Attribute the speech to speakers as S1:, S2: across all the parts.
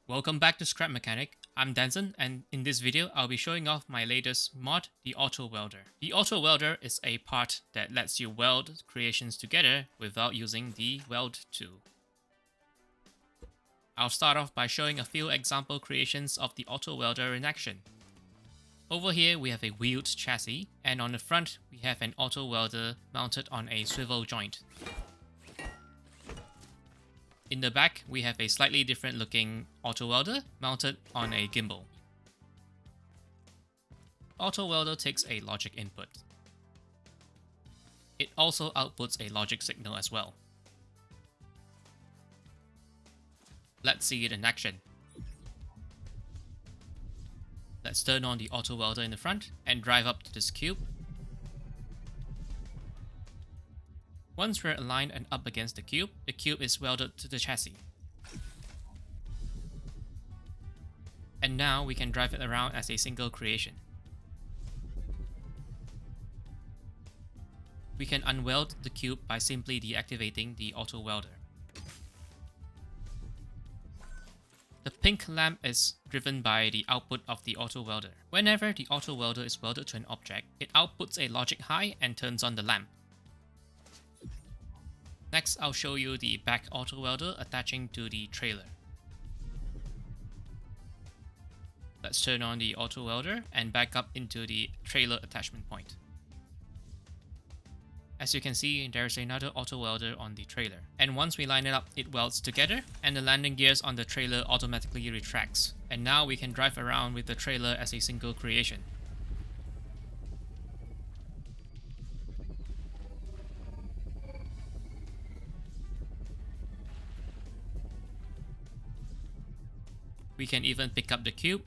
S1: Welcome back to Scrap Mechanic. I'm Danzen, and in this video I'll be showing off my latest mod, the Auto Welder. The Auto Welder is a part that lets you weld creations together without using the weld tool. I'll start off by showing a few example creations of the Auto Welder in action. Over here we have a wheeled chassis, and on the front we have an Auto Welder mounted on a swivel joint. In the back, we have a slightly different looking Auto Welder mounted on a gimbal. Auto Welder takes a logic input. It also outputs a logic signal as well. Let's see it in action. Let's turn on the Auto Welder in the front and drive up to this cube. Once we're aligned and up against the cube is welded to the chassis. And now we can drive it around as a single creation. We can unweld the cube by simply deactivating the Auto Welder. The pink lamp is driven by the output of the Auto Welder. Whenever the Auto Welder is welded to an object, it outputs a logic high and turns on the lamp. Next, I'll show you the back Auto Welder attaching to the trailer. Let's turn on the Auto Welder and back up into the trailer attachment point. As you can see, there's another Auto Welder on the trailer. And once we line it up, it welds together and the landing gears on the trailer automatically retracts. And now we can drive around with the trailer as a single creation. We can even pick up the cube.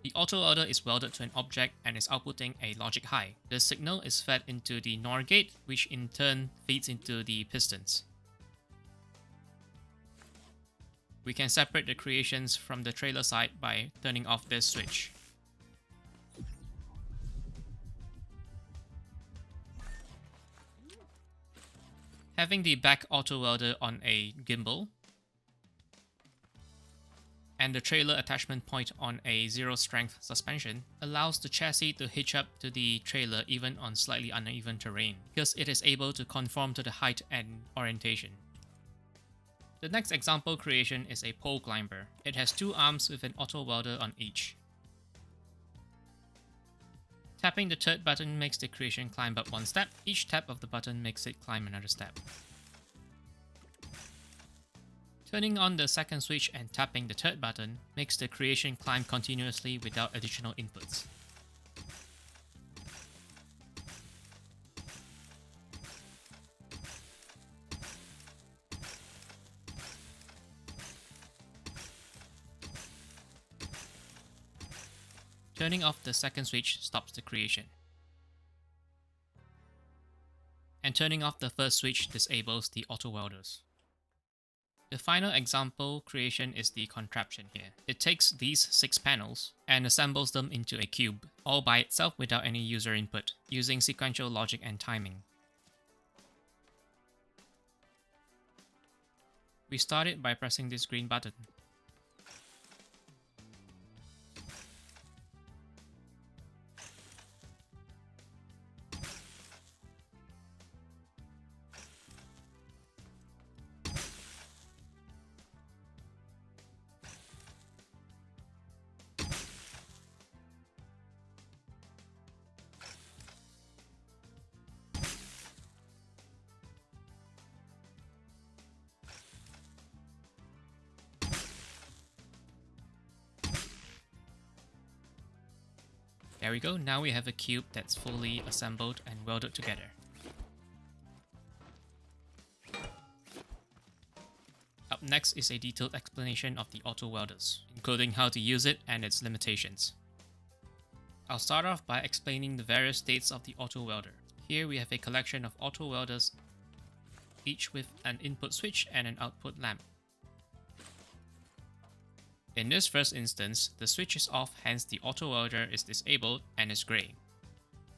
S1: The Auto Welder is welded to an object and is outputting a logic high. The signal is fed into the NOR gate, which in turn feeds into the pistons. We can separate the creations from the trailer side by turning off this switch. Having the back Auto Welder on a gimbal and the trailer attachment point on a zero-strength suspension allows the chassis to hitch up to the trailer even on slightly uneven terrain, because it is able to conform to the height and orientation. The next example creation is a pole climber. It has two arms with an Auto Welder on each. Tapping the third button makes the creation climb up one step. Each tap of the button makes it climb another step. Turning on the second switch and tapping the third button makes the creation climb continuously without additional inputs. Turning off the second switch stops the creation. And turning off the first switch disables the Auto Welders. The final example creation is the contraption here. It takes these 6 panels and assembles them into a cube, all by itself without any user input, using sequential logic and timing. We start it by pressing this green button. There we go, now we have a cube that's fully assembled and welded together. Up next is a detailed explanation of the Auto Welders, including how to use it and its limitations. I'll start off by explaining the various states of the Auto Welder. Here we have a collection of Auto Welders, each with an input switch and an output lamp. In this first instance, the switch is off, hence the Auto Welder is disabled and is grey.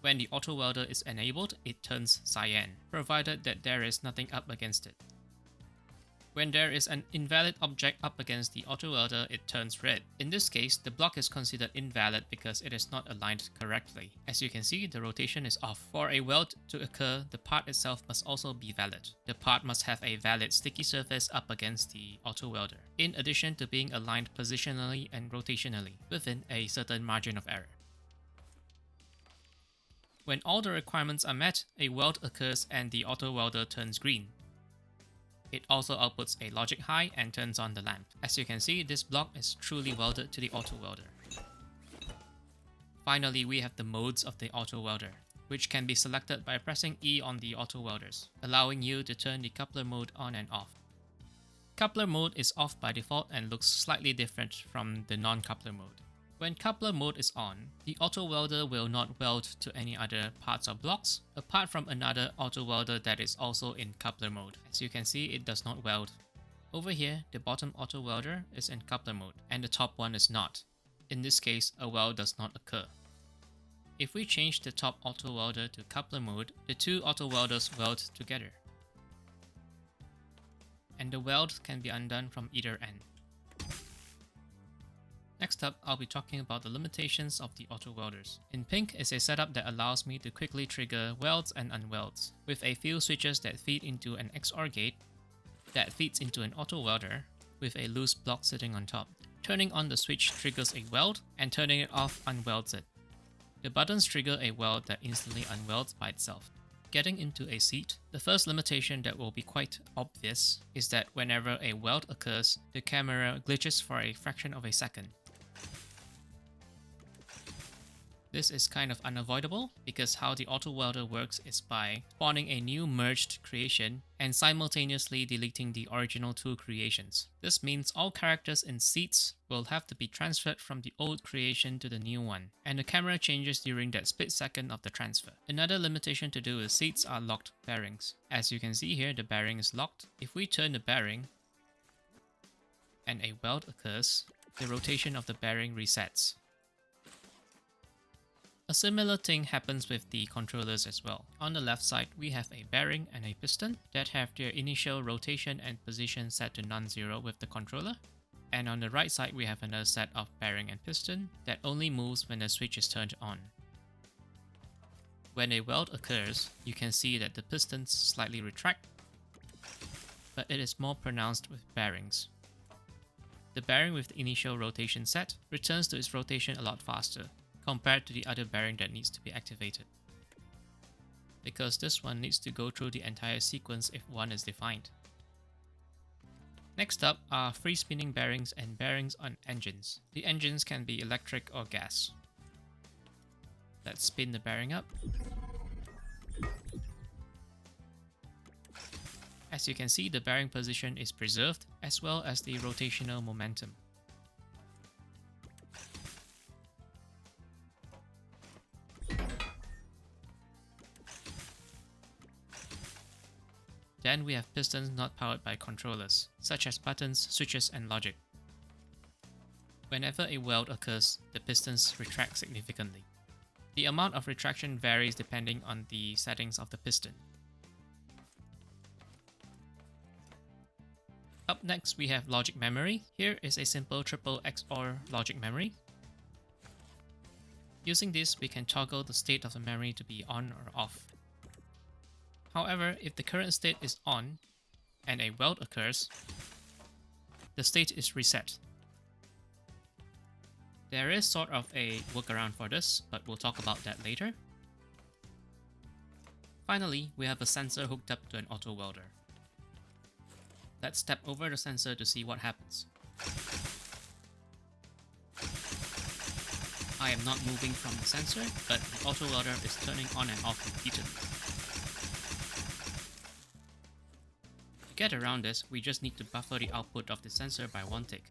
S1: When the auto welder is enabled, it turns cyan, provided that there is nothing up against it. When there is an invalid object up against the auto welder, it turns red. In this case, the block is considered invalid because it is not aligned correctly. As you can see, the rotation is off. For a weld to occur, the part itself must also be valid. The part must have a valid sticky surface up against the auto welder, in addition to being aligned positionally and rotationally within a certain margin of error. When all the requirements are met, a weld occurs and the auto welder turns green. It also outputs a logic high and turns on the lamp. As you can see, this block is truly welded to the auto welder. Finally, we have the modes of the auto welder, which can be selected by pressing E on the auto welders, allowing you to turn the coupler mode on and off. Coupler mode is off by default and looks slightly different from the non-coupler mode. When coupler mode is on, the auto welder will not weld to any other parts or blocks, apart from another auto welder that is also in coupler mode. As you can see, it does not weld. Over here, the bottom auto welder is in coupler mode, and the top one is not. In this case, a weld does not occur. If we change the top auto welder to coupler mode, the two auto welders weld together, and the weld can be undone from either end. Next up, I'll be talking about the limitations of the auto welders. In pink is a setup that allows me to quickly trigger welds and unwelds, with a few switches that feed into an XOR gate that feeds into an auto welder with a loose block sitting on top. Turning on the switch triggers a weld, and turning it off unwelds it. The buttons trigger a weld that instantly unwelds by itself. Getting into a seat, the first limitation that will be quite obvious is that whenever a weld occurs, the camera glitches for a fraction of a second. This is kind of unavoidable because how the auto welder works is by spawning a new merged creation and simultaneously deleting the original two creations. This means all characters in seats will have to be transferred from the old creation to the new one, and the camera changes during that split second of the transfer. Another limitation to do with seats are locked bearings. As you can see here, the bearing is locked. If we turn the bearing and a weld occurs, the rotation of the bearing resets. A similar thing happens with the controllers as well. On the left side, we have a bearing and a piston that have their initial rotation and position set to non-zero with the controller. And on the right side, we have another set of bearing and piston that only moves when the switch is turned on. When a weld occurs, you can see that the pistons slightly retract, but it is more pronounced with bearings. The bearing with the initial rotation set returns to its rotation a lot faster compared to the other bearing that needs to be activated, because this one needs to go through the entire sequence if one is defined. Next up are free spinning bearings and bearings on engines. The engines can be electric or gas. Let's spin the bearing up. As you can see, the bearing position is preserved as well as the rotational momentum. Then we have pistons not powered by controllers, such as buttons, switches, and logic. Whenever a weld occurs, the pistons retract significantly. The amount of retraction varies depending on the settings of the piston. Up next, we have logic memory. Here is a simple triple XOR logic memory. Using this, we can toggle the state of the memory to be on or off. However, if the current state is on and a weld occurs, the state is reset. There is sort of a workaround for this, but we'll talk about that later. Finally, we have a sensor hooked up to an auto welder. Let's step over the sensor to see what happens. I am not moving from the sensor, but the auto welder is turning on and off repeatedly. To get around this, we just need to buffer the output of the sensor by one tick,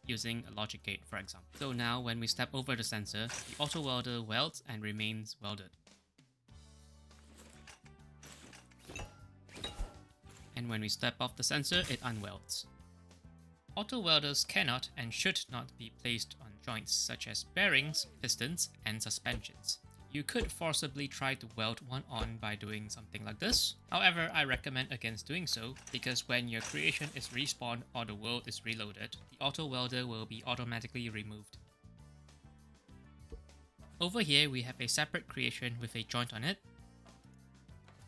S1: using a logic gate, for example. So now when we step over the sensor, the auto welder welds and remains welded. And when we step off the sensor, it unwelds. Auto welders cannot and should not be placed on joints such as bearings, pistons, and suspensions. You could forcibly try to weld one on by doing something like this. However, I recommend against doing so because when your creation is respawned or the world is reloaded, the auto welder will be automatically removed. Over here we have a separate creation with a joint on it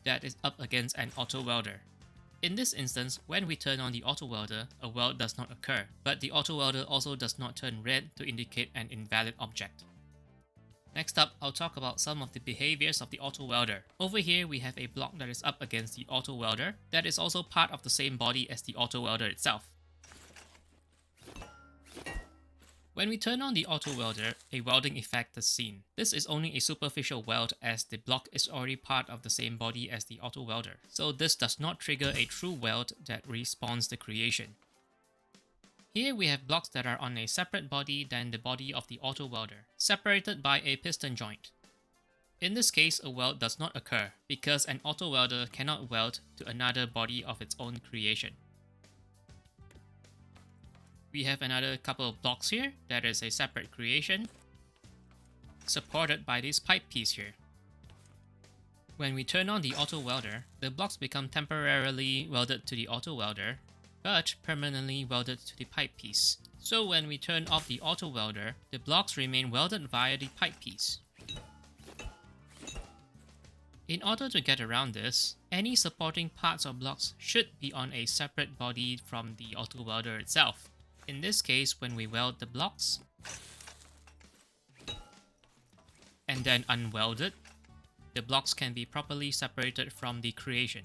S1: that is up against an auto welder. In this instance, when we turn on the auto welder, a weld does not occur, but the auto welder also does not turn red to indicate an invalid object. Next up, I'll talk about some of the behaviors of the auto welder. Over here, we have a block that is up against the auto welder that is also part of the same body as the auto welder itself. When we turn on the auto welder, a welding effect is seen. This is only a superficial weld as the block is already part of the same body as the auto welder, so this does not trigger a true weld that respawns the creation. Here we have blocks that are on a separate body than the body of the auto welder, separated by a piston joint. In this case, a weld does not occur because an auto welder cannot weld to another body of its own creation. We have another couple of blocks here that is a separate creation, supported by this pipe piece here. When we turn on the auto welder, the blocks become temporarily welded to the auto welder, but permanently welded to the pipe piece. So when we turn off the auto welder, the blocks remain welded via the pipe piece. In order to get around this, any supporting parts or blocks should be on a separate body from the auto welder itself. In this case, when we weld the blocks and then unweld it, the blocks can be properly separated from the creation.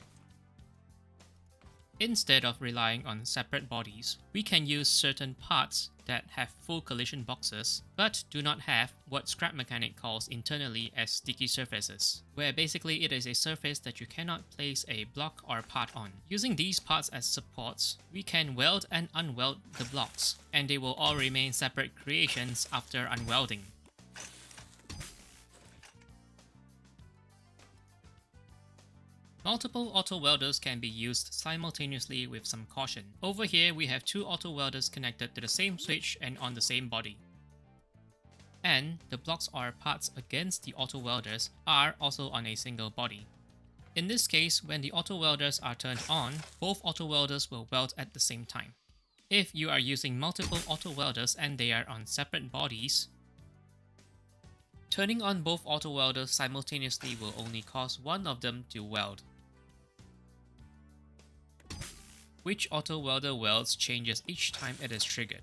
S1: Instead of relying on separate bodies, we can use certain parts that have full collision boxes, but do not have what scrap mechanic calls internally as sticky surfaces, where basically it is a surface that you cannot place a block or part on. Using these parts as supports, we can weld and unweld the blocks, and they will all remain separate creations after unwelding. Multiple auto welders can be used simultaneously with some caution. Over here we have two auto welders connected to the same switch and on the same body. And the blocks or parts against the auto welders are also on a single body. In this case, when the auto welders are turned on, both auto welders will weld at the same time. If you are using multiple auto welders and they are on separate bodies, turning on both auto welders simultaneously will only cause one of them to weld. Which auto welder welds changes each time it is triggered.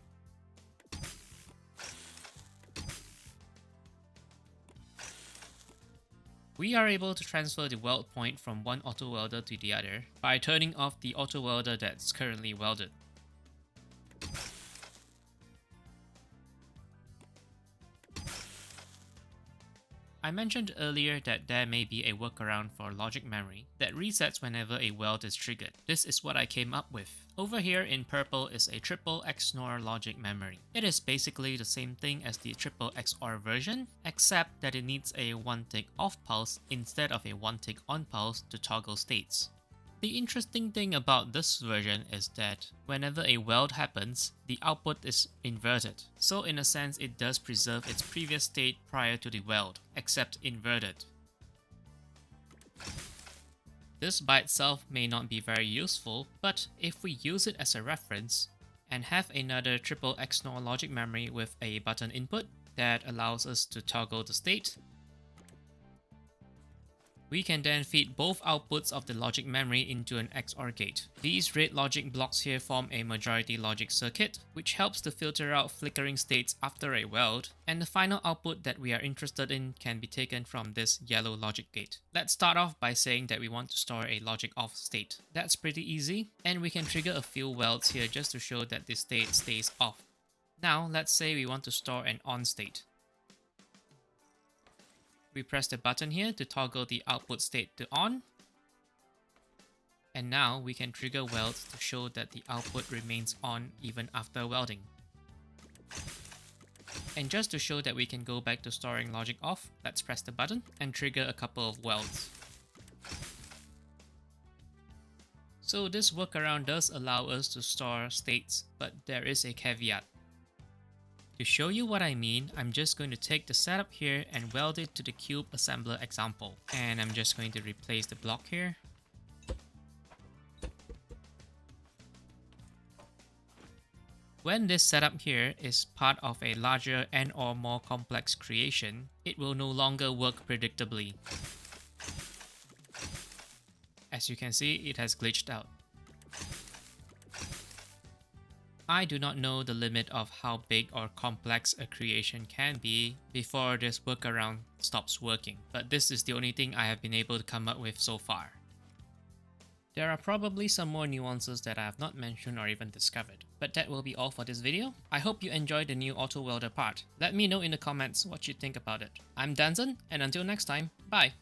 S1: We are able to transfer the weld point from one auto welder to the other by turning off the auto welder that's currently welded. I mentioned earlier that there may be a workaround for logic memory that resets whenever a weld is triggered. This is what I came up with. Over here in purple is a triple XNOR logic memory. It is basically the same thing as the triple XOR version, except that it needs a 1-tick off pulse instead of a 1-tick on pulse to toggle states. The interesting thing about this version is that whenever a weld happens, the output is inverted. So in a sense, it does preserve its previous state prior to the weld, except inverted. This by itself may not be very useful, but if we use it as a reference and have another triple XNOR logic memory with a button input that allows us to toggle the state, we can then feed both outputs of the logic memory into an XOR gate. These red logic blocks here form a majority logic circuit, which helps to filter out flickering states after a weld, and the final output that we are interested in can be taken from this yellow logic gate. Let's start off by saying that we want to store a logic off state. That's pretty easy, and we can trigger a few welds here just to show that this state stays off. Now let's say we want to store an on state. We press the button here to toggle the output state to on. And now we can trigger welds to show that the output remains on even after welding. And just to show that we can go back to storing logic off, let's press the button and trigger a couple of welds. So this workaround does allow us to store states, but there is a caveat. To show you what I mean, I'm just going to take the setup here and weld it to the cube assembler example. And I'm just going to replace the block here. When this setup here is part of a larger and or more complex creation, it will no longer work predictably. As you can see, it has glitched out. I do not know the limit of how big or complex a creation can be before this workaround stops working, but this is the only thing I have been able to come up with so far. There are probably some more nuances that I have not mentioned or even discovered, but that will be all for this video. I hope you enjoyed the new auto welder part. Let me know in the comments what you think about it. I'm Danzen, and until next time, bye!